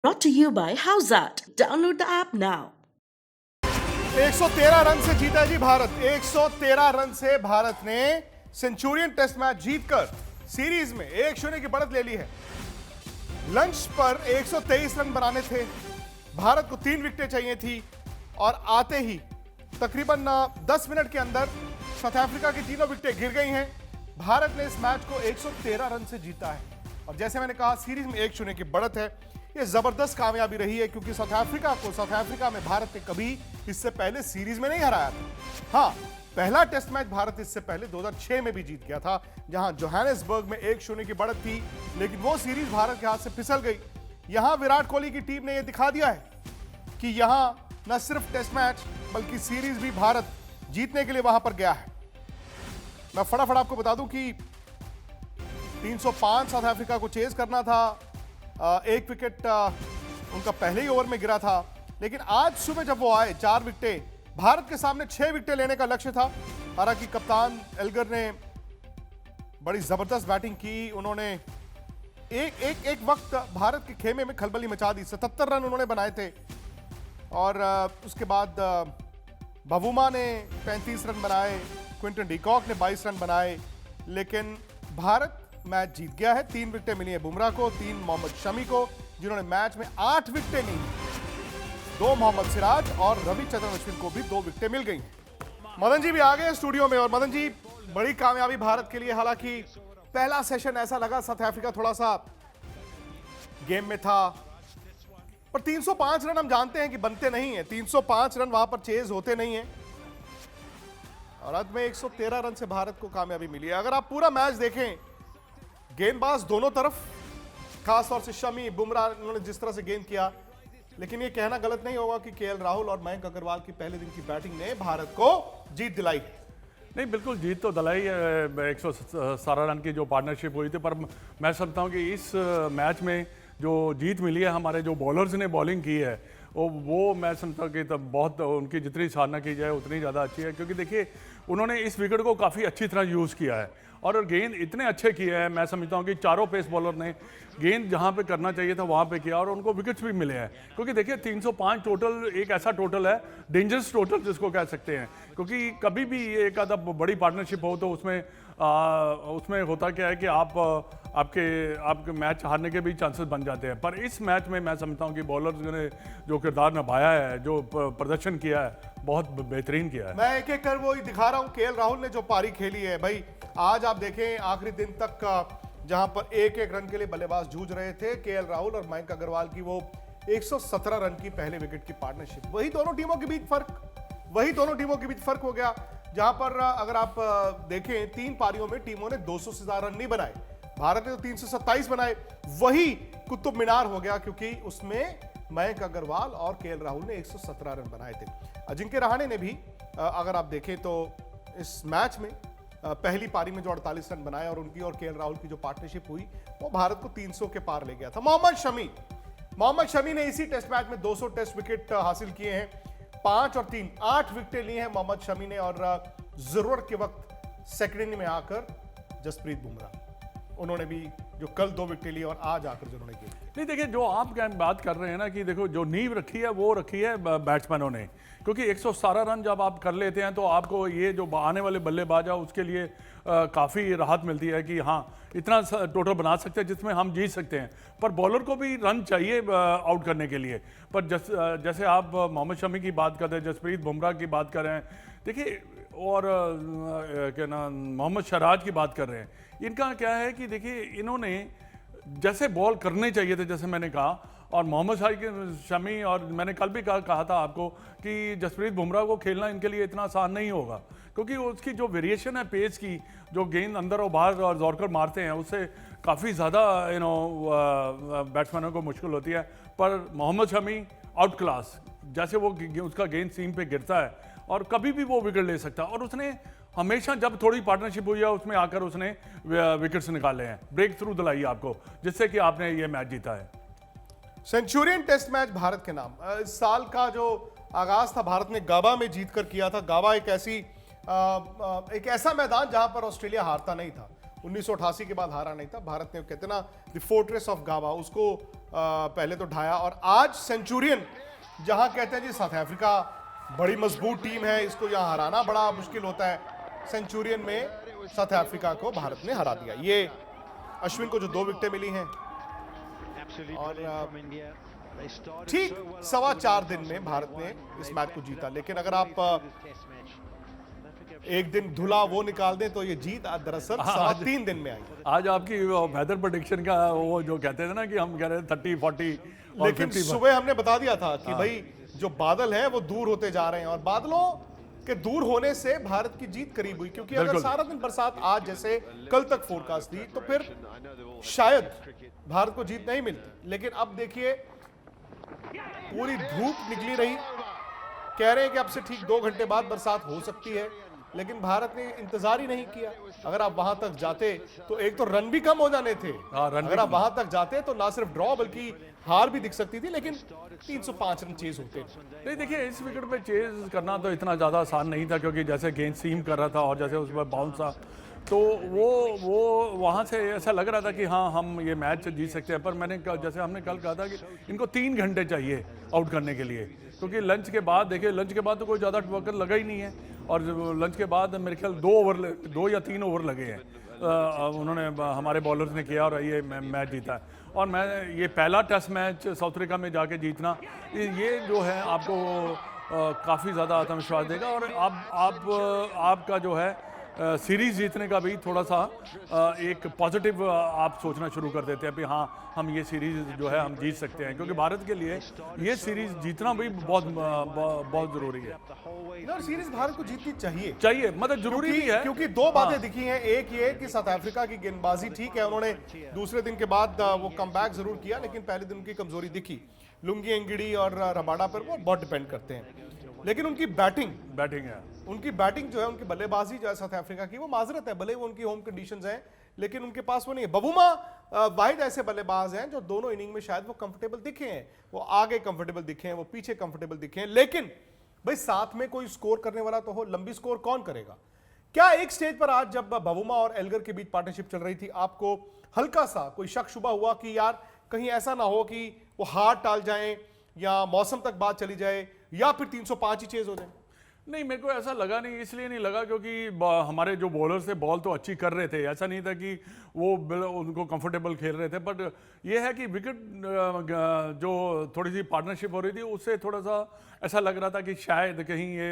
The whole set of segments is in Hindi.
Brought to you by Howzat. Download the app now. 113 run से जीता जी भारत। 113 रन से भारत ने सेंचुरियन टेस्ट मैच जीतकर सीरीज में 1-0 की बढ़त ले ली है। लंच पर 123 रन बनाने थे, भारत को 3 विकेटें चाहिए थी और आते ही तकरीबन 10 मिनट के अंदर साउथ अफ्रीका की तीनों विकेटें गिर गई हैं। भारत ने इस मैच को 113 रन से जीता है और जैसे मैंने कहा सीरीज में 1-0 की बढ़त है। यह जबरदस्त कामयाबी रही है क्योंकि साउथ अफ्रीका में भारत ने कभी इससे पहले सीरीज में नहीं हराया था। हाँ, पहला टेस्ट मैच भारत इससे पहले 2006 में भी जीत गया था, जहां जोहानिसबर्ग में 1-0 की बढ़त थी, लेकिन वो सीरीज भारत के हाथ से फिसल गई। यहां विराट कोहली की टीम ने यह दिखा दिया है कि यहां न सिर्फ टेस्ट मैच बल्कि सीरीज भी भारत जीतने के लिए वहां पर गया है। मैं फटाफट आपको बता दूं कि 305 साउथ अफ्रीका को चेज करना था। एक विकेट उनका पहले ही ओवर में गिरा था, लेकिन आज सुबह जब वो आए 4 विकेटें, भारत के सामने 6 विकेटें लेने का लक्ष्य था। हालांकि कप्तान एल्गर ने बड़ी जबरदस्त बैटिंग की। उन्होंने एक वक्त भारत के खेमे में खलबली मचा दी। 77 रन उन्होंने बनाए थे और उसके बाद बवुमा ने 35 रन बनाए, क्विंटन डिकॉक ने 22 रन बनाए, लेकिन भारत मैच जीत गया है। 3 विकेटें मिली है बुमराह को, 3 मोहम्मद शमी को, जिन्होंने मैच में 8 विकेटें ली, 2 मोहम्मद सिराज और रविचंद्रन अश्विन को भी 2 विकेटें मिल गई। मदन जी भी आ गए स्टूडियो में और मदन जी, बड़ी कामयाबी भारत के लिए। हालांकि पहला सेशन ऐसा लगा साउथ अफ्रीका थोड़ा सा गेम में था, पर 305 रन हम जानते हैं कि बनते नहीं है। 305 रन वहां पर चेज होते नहीं है और अंत में 113 रन से भारत को कामयाबी मिली है। अगर आप पूरा मैच देखें, गेंदबाज दोनों तरफ, खासतौर से शमी, बुमराह, उन्होंने जिस तरह से गेंद किया, लेकिन यह कहना गलत नहीं होगा कि केएल राहुल और मयंक अग्रवाल की पहले दिन की बैटिंग ने भारत को जीत दिलाई। नहीं, बिल्कुल जीत तो दिलाई। 117 रन की जो पार्टनरशिप हुई थी, पर मैं समझता हूं कि इस मैच में जो जीत मिली है, हमारे जो बॉलर्स ने बॉलिंग की है वो मैं समझता हूँ कि तब बहुत उनकी जितनी सराहना की जाए उतनी ज़्यादा अच्छी है, क्योंकि देखिए उन्होंने इस विकेट को काफ़ी अच्छी तरह यूज़ किया है और गेंद इतने अच्छे किए हैं। मैं समझता हूँ कि चारों पेस बॉलर ने गेंद जहाँ पे करना चाहिए था वहाँ पे किया और उनको विकेट्स भी मिले हैं। क्योंकि देखिए 305 टोटल एक ऐसा टोटल है, डेंजरस टोटल जिसको कह सकते हैं, क्योंकि कभी भी एक आधा बड़ी पार्टनरशिप हो तो उसमें होता क्या है कि आपके मैच हारने के भी चांसेस बन जाते हैं। पर इस मैच में मैं समझता हूँ कि बॉलर्स ने जो किरदार निभाया है, जो प्रदर्शन किया है, बहुत बेहतरीन किया है। मैं एक एक कर वो ही दिखा रहा हूँ। केएल राहुल ने जो पारी खेली है भाई, आज आप देखें आखिरी दिन तक जहां पर एक एक रन के लिए बल्लेबाज जूझ रहे थे, केएल राहुल और मयंक अग्रवाल की वो 117 रन की पहले विकेट की पार्टनरशिप, वही दोनों टीमों के बीच फर्क हो गया। जहां पर अगर आप देखें 3 पारियों में टीमों ने 200 से ज्यादा रन नहीं बनाए, भारत ने तो 327 बनाए। वही कुतुब मीनार हो गया क्योंकि उसमें मयंक अग्रवाल और केएल राहुल ने 117 रन बनाए थे। अजिंक्य रहाणे ने भी अगर आप देखें तो इस मैच में पहली पारी में जो 48 रन बनाए और उनकी और केएल राहुल की जो पार्टनरशिप हुई वो भारत को 300 के पार ले गया था। मोहम्मद शमी ने इसी टेस्ट मैच में 200 टेस्ट विकेट हासिल किए हैं। 5 और 3 8 विकेटें ली हैं मोहम्मद शमी ने और जरूरत के वक्त सेकेंड में आकर जसप्रीत बुमराह, उन्होंने भी जो कल 2 विकेटें ली और आज आकर जिन्होंने की। नहीं, देखिए जो आप बात कर रहे हैं ना कि देखो जो नींव रखी है वो रखी है बैट्समैनों ने, क्योंकि 117 रन जब आप कर लेते हैं तो आपको ये जो आने वाले बल्लेबाज है उसके लिए काफ़ी राहत मिलती है कि हाँ इतना टोटल बना सकते हैं जिसमें हम जीत सकते हैं। पर बॉलर को भी रन चाहिए आउट करने के लिए। पर जैसे आप मोहम्मद शमी की बात कर रहे हैं, जसप्रीत बुमराह की बात कर रहे हैं, देखिए और क्या नाम मोहम्मद सिराज की बात कर रहे हैं, इनका क्या है कि देखिए इन्होंने जैसे बॉल करने चाहिए थे, जैसे मैंने कहा, और मोहम्मद शमी और मैंने कल भी कहा था आपको कि जसप्रीत बुमराह को खेलना इनके लिए इतना आसान नहीं होगा, क्योंकि उसकी जो वेरिएशन है पेस की, जो गेंद अंदर और बाहर और जोर कर मारते हैं, उससे काफ़ी ज़्यादा बैट्समैनों को मुश्किल होती है। पर मोहम्मद शमी आउट क्लास, जैसे वो उसका गेंद सीम पे गिरता है और कभी भी वो विकेट ले सकता है, और उसने हमेशा जब थोड़ी पार्टनरशिप हुई है उसमें आकर उसने विकेट्स निकाले हैं, ब्रेक थ्रू दिलाई आपको, जिससे कि आपने ये मैच जीता है। सेंचुरियन टेस्ट मैच भारत के नाम। इस साल का जो आगाज था भारत ने गाबा में जीतकर किया था। गाबा एक ऐसा मैदान जहां पर ऑस्ट्रेलिया हारता नहीं था। 1988 के बाद हारा नहीं था। भारत ने कहते ना द फोर्ट्रेस ऑफ गावा, उसको पहले तो ढाया, और आज सेंचुरियन, जहां कहते हैं जी साउथ अफ्रीका बड़ी मजबूत टीम है, इसको यहां हराना बड़ा मुश्किल होता है, सेंचुरियन में साउथ अफ्रीका को भारत ने हरा दिया। ये अश्विन को जो 2 विकेटें मिली हैं, और ठीक 4.25 दिन में भारत ने इस मैच को जीता। लेकिन अगर आप एक दिन धुला वो निकाल दें तो ये जीत दरअसल 3.25 दिन में आई। आज आपकी वेदर प्रेडिक्शन का वो जो कहते थे ना कि हम कह रहे हैं 30, 40 और लेकिन 50 सुबह हमने बता दिया था कि भाई जो बादल हैं वो दूर होते जा रहे हैं, और बादलों के दूर होने से भारत की जीत करीब हुई, क्योंकि अगर बिल्कुल। सारा दिन बरसात आज जैसे कल तक फोरकास्ट थी तो फिर शायद भारत को जीत नहीं मिलती। लेकिन अब देखिए पूरी धूप निकली रही, कह रहे हैं कि अब से ठीक 2 घंटे बाद बरसात हो सकती है, लेकिन भारत ने इंतजार ही नहीं किया। अगर आप वहां तक जाते तो एक तो रन भी कम हो जाने थे, रन भी अगर आप कम। वहां तक जाते तो ना सिर्फ ड्रॉ बल्कि हार भी दिख सकती थी, लेकिन 305 रन चेज होते। नहीं देखिए, इस विकेट पे चेज करना तो इतना ज़्यादा आसान नहीं था, क्योंकि जैसे गेंद सीम कर रहा था और जैसे उस पर बाउंस था, तो वो वहाँ से ऐसा लग रहा था कि हाँ हम ये मैच जीत सकते हैं। पर जैसे हमने कल कहा था कि इनको 3 घंटे चाहिए आउट करने के लिए, क्योंकि लंच के बाद देखिए, लंच के बाद तो कोई ज़्यादा वर्कर लगा ही नहीं है, और लंच के बाद मेरे ख्याल 2 या 3 ओवर लगे हैं उन्होंने, हमारे बॉलर्स ने किया, और ये मैच जीता है। और मैं ये पहला टेस्ट मैच साउथ अफ्रीका में जाके जीतना, ये जो है आपको काफ़ी ज़्यादा आत्मविश्वास देगा, और आपका जो है सीरीज जीतने का भी थोड़ा सा एक पॉजिटिव आप सोचना शुरू कर देते हैं कि हाँ हम ये सीरीज जो है हम जीत सकते हैं, क्योंकि भारत के लिए ये सीरीज जीतना भी बहुत ज़रूरी है। और सीरीज भारत को जीतनी चाहिए, मतलब जरूरी भी है, क्योंकि 2 बातें दिखी हैं। एक ये कि साउथ अफ्रीका की गेंदबाजी ठीक है, उन्होंने दूसरे दिन के बाद वो कमबैक जरूर किया, लेकिन पहले दिन उनकी कमजोरी दिखी। लुंगी एंगिडी और रबाडा पर वो बहुत डिपेंड करते हैं, लेकिन उनकी बैटिंग है, उनकी बैटिंग जो है, उनकी बल्लेबाजी जो है साउथ अफ्रीका की, वो माजरत है, भले वो उनकी होम कंडीशंस हैं, लेकिन उनके पास वो नहीं है। बबूमा वाहिद ऐसे बल्लेबाज हैं जो दोनों इनिंग में शायद वो कंफर्टेबल दिखे हैं, वो आगे कंफर्टेबल दिखे हैं, वो पीछे कंफर्टेबल दिखे हैं, लेकिन भाई साथ में कोई स्कोर करने वाला तो हो, लंबी स्कोर कौन करेगा? क्या एक स्टेज पर आज जब बबूमा और एल्गर के बीच पार्टनरशिप चल रही थी, आपको हल्का सा कोई शक शुबा हुआ कि यार कहीं ऐसा ना हो कि वो हार टाल जाएं, या मौसम तक बात चली जाए, या फिर 305 ही चेज हो जाए? नहीं, मेरे को ऐसा लगा नहीं, इसलिए नहीं लगा क्योंकि हमारे जो बॉलर्स थे बॉल तो अच्छी कर रहे थे, ऐसा नहीं था कि वो उनको कंफर्टेबल खेल रहे थे, बट ये है कि विकेट जो थोड़ी सी पार्टनरशिप हो रही थी उससे थोड़ा सा ऐसा लग रहा था कि शायद कहीं ये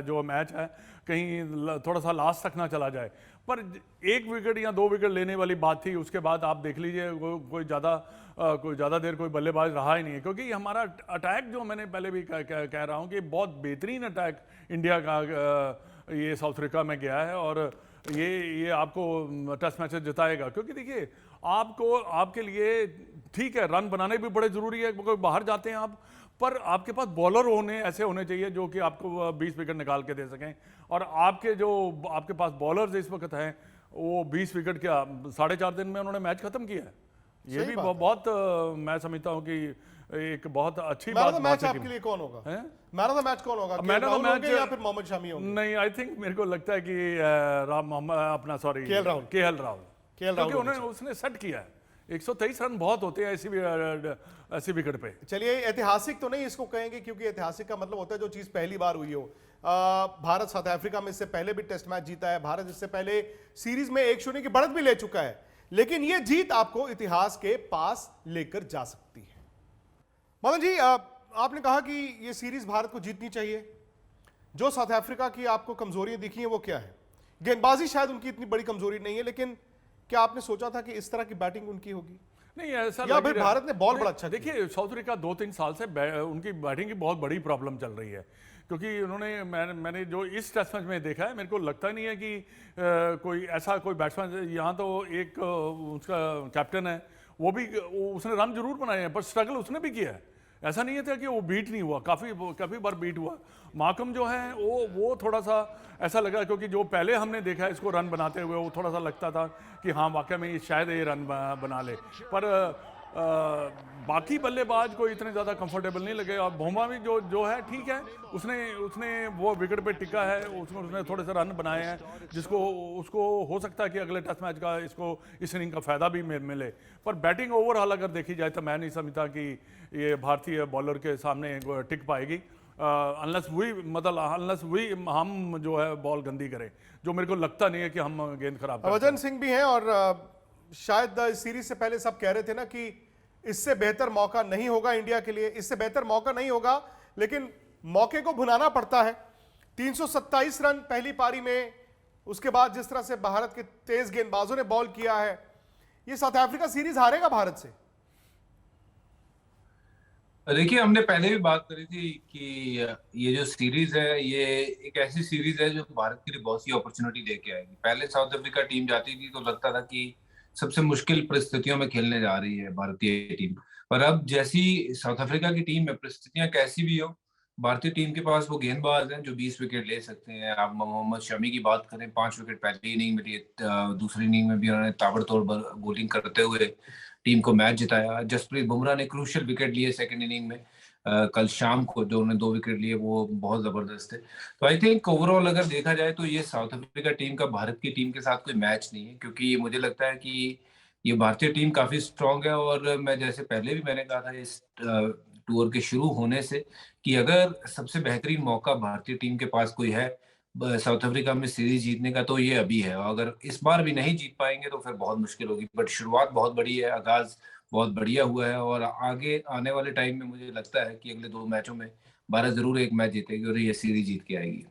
जो मैच है कहीं थोड़ा सा लास्ट तक ना चला जाए। पर 1 विकेट या 2 विकेट लेने वाली बात थी, उसके बाद आप देख लीजिए कोई ज़्यादा देर कोई बल्लेबाज रहा ही नहीं है, क्योंकि हमारा अटैक जो मैंने पहले भी कह रहा हूँ कि बहुत बेहतरीन अटैक इंडिया का ये साउथ अफ्रीका में गया है, और ये आपको टेस्ट मैचेस जिताएगा। क्योंकि देखिए आपके लिए ठीक है रन बनाने भी बड़े ज़रूरी है, क्योंकि बाहर जाते हैं आप, पर आपके पास बॉलर ऐसे होने चाहिए जो कि आपको 20 विकेट निकाल के दे सकें, और आपके पास बॉलर्स इस वक्त हैं वो 20 विकेट क्या 4.5 दिन में उन्होंने मैच खत्म किया है। ये भी बहुत मैं समझता हूँ कि एक बहुत अच्छी बात। मैच आपके लिए कौन होगा? मैन ऑफ द मैच कौन होगा? मैन ऑफ द मैच या फिर मोहम्मद शमी होंगे? नहीं, आई थिंक मेरे को लगता है कि केएल राहुल, क्योंकि उसने सेट किया है। 123 रन बहुत होते हैं ऐसी विकेट पे। चलिए, ऐतिहासिक तो नहीं इसको कहेंगे, क्योंकि ऐतिहासिक का मतलब होता है जो चीज पहली बार हुई हो। भारत साउथ अफ्रीका में इससे पहले भी टेस्ट मैच जीता है, भारत इससे पहले सीरीज में 1-0 की बढ़त भी ले चुका है, लेकिन यह जीत आपको इतिहास के पास लेकर जा सकती है। मदन जी, आपने कहा कि यह सीरीज भारत को जीतनी चाहिए। जो साउथ अफ्रीका की आपको कमजोरियां दिखी हैं वो क्या है? गेंदबाजी शायद उनकी इतनी बड़ी कमजोरी नहीं है, लेकिन क्या आपने सोचा था कि इस तरह की बैटिंग उनकी होगी? नहीं, ऐसा या फिर भारत ने बॉल बड़ा अच्छा देखिए, साउथ अफ्रीका 2-3 साल से उनकी बैटिंग की बहुत बड़ी प्रॉब्लम चल रही है, क्योंकि मैंने जो इस टेस्ट मैच में देखा है, मेरे को लगता नहीं है कि कोई बैट्समैन, यहाँ तो एक उसका कैप्टन है, उसने रन जरूर बनाए हैं, पर स्ट्रगल उसने भी किया है। ऐसा नहीं था कि वो बीट नहीं हुआ, काफ़ी बार बीट हुआ। माकम जो है वो थोड़ा सा ऐसा लगा, क्योंकि जो पहले हमने देखा है इसको रन बनाते हुए, वो थोड़ा सा लगता था कि हाँ वाकई में शायद ये रन बना ले, पर बाकी बल्लेबाज को इतने ज़्यादा कंफर्टेबल नहीं लगे। और बुमरा भी जो है ठीक है, उसने वो विकेट पे टिका है, उसने थोड़े से रन बनाए हैं जिसको उसको हो सकता है कि अगले टेस्ट मैच का इसको इस इनिंग का फ़ायदा भी मिले। पर बैटिंग ओवरऑल अगर देखी जाए तो मैं नहीं समझता कि ये भारतीय बॉलर के सामने टिक पाएगी, अनलेस वही हम जो है बॉल गंदी करें, जो मेरे को लगता नहीं है कि हम गेंद खराब करें। हरभजन सिंह भी हैं और शायद इस सीरीज से पहले सब कह रहे थे ना कि इससे बेहतर मौका नहीं होगा इंडिया के लिए, इससे बेहतर मौका नहीं होगा, लेकिन मौके को भुनाना पड़ता है। 327 रन पहली पारी में, उसके बाद जिस तरह से भारत के तेज गेंदबाजों ने बॉल किया है, ये साउथ अफ्रीका सीरीज हारेगा भारत से। देखिए, हमने पहले भी बात करी थी कि ये जो सीरीज है ये एक ऐसी सीरीज है जो भारत के लिए बहुत सी अपॉर्चुनिटी लेके आएगी। पहले साउथ अफ्रीका टीम जाती थी तो लगता था कि सबसे मुश्किल परिस्थितियों में खेलने जा रही है भारतीय टीम, पर अब जैसी साउथ अफ्रीका की टीम में परिस्थितियां कैसी भी हो, भारतीय टीम के पास वो गेंदबाज हैं जो 20 विकेट ले सकते हैं। आप मोहम्मद शमी की बात करें, 5 विकेट पहली इनिंग में लिए, दूसरी इनिंग में भी उन्होंने ताबड़तोड़ बॉलिंग करते हुए टीम को मैच जिताया। जसप्रीत बुमराह ने क्रूशियल विकेट लिए सेकंड इनिंग में, कल शाम को जो उन्होंने 2 विकेट लिए वो बहुत जबरदस्त है। तो आई थिंक ओवरऑल अगर देखा जाए तो ये साउथ अफ्रीका टीम का भारत की टीम के साथ कोई मैच नहीं है, क्योंकि मुझे लगता है कि ये भारतीय टीम काफी स्ट्रांग है। और मैं जैसे पहले भी मैंने कहा था इस टूर के शुरू होने से कि अगर सबसे बेहतरीन मौका भारतीय टीम के पास कोई है साउथ अफ्रीका में सीरीज जीतने का, तो ये अभी है। और अगर इस बार भी नहीं जीत पाएंगे तो फिर बहुत मुश्किल होगी। बट शुरुआत बहुत बड़ी है, आगाज बहुत बढ़िया हुआ है, और आगे आने वाले टाइम में मुझे लगता है कि अगले 2 मैचों में भारत जरूर एक मैच जीतेगी और ये सीरीज जीत के आएगी।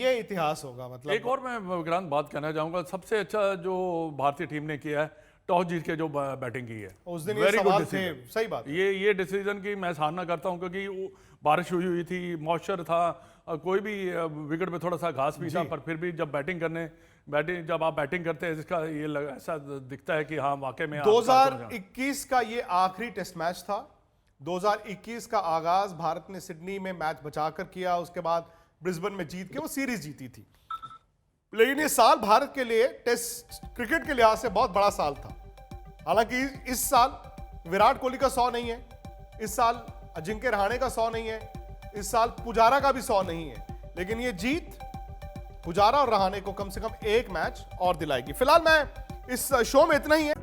ये इतिहास होगा। मतलब एक और मैं विक्रांत बात कहना चाहूंगा, सबसे अच्छा जो भारतीय टीम ने किया है टॉस जीत के जो बैटिंग की है, उस दिन ये सवाल थे, सही बात। ये डिसीजन की मैं सराहना करता हूं, क्योंकि बारिश हुई थी, मॉइस्चर था, कोई भी विकेट पे थोड़ा सा घास भी था, पर फिर भी जब जब आप बैटिंग करते हैं इसका ये ऐसा दिखता है कि हाँ वाकई में 2021 का ये आखिरी टेस्ट मैच था। 2021 का आगाज भारत ने सिडनी में मैच बचाकर किया, उसके बाद ब्रिस्बेन में जीत के वो सीरीज जीती थी। लेकिन ये साल भारत के लिए टेस्ट क्रिकेट के लिहाज से बहुत बड़ा साल था। हालांकि इस साल विराट कोहली का 100 नहीं है, इस साल अजिंक्य रहाणे का 100 नहीं है, इस साल पुजारा का भी 100 नहीं है, लेकिन ये जीत पुजारा और रहाणे को कम से कम एक मैच और दिलाएगी। फिलहाल मैं इस शो में इतना ही है।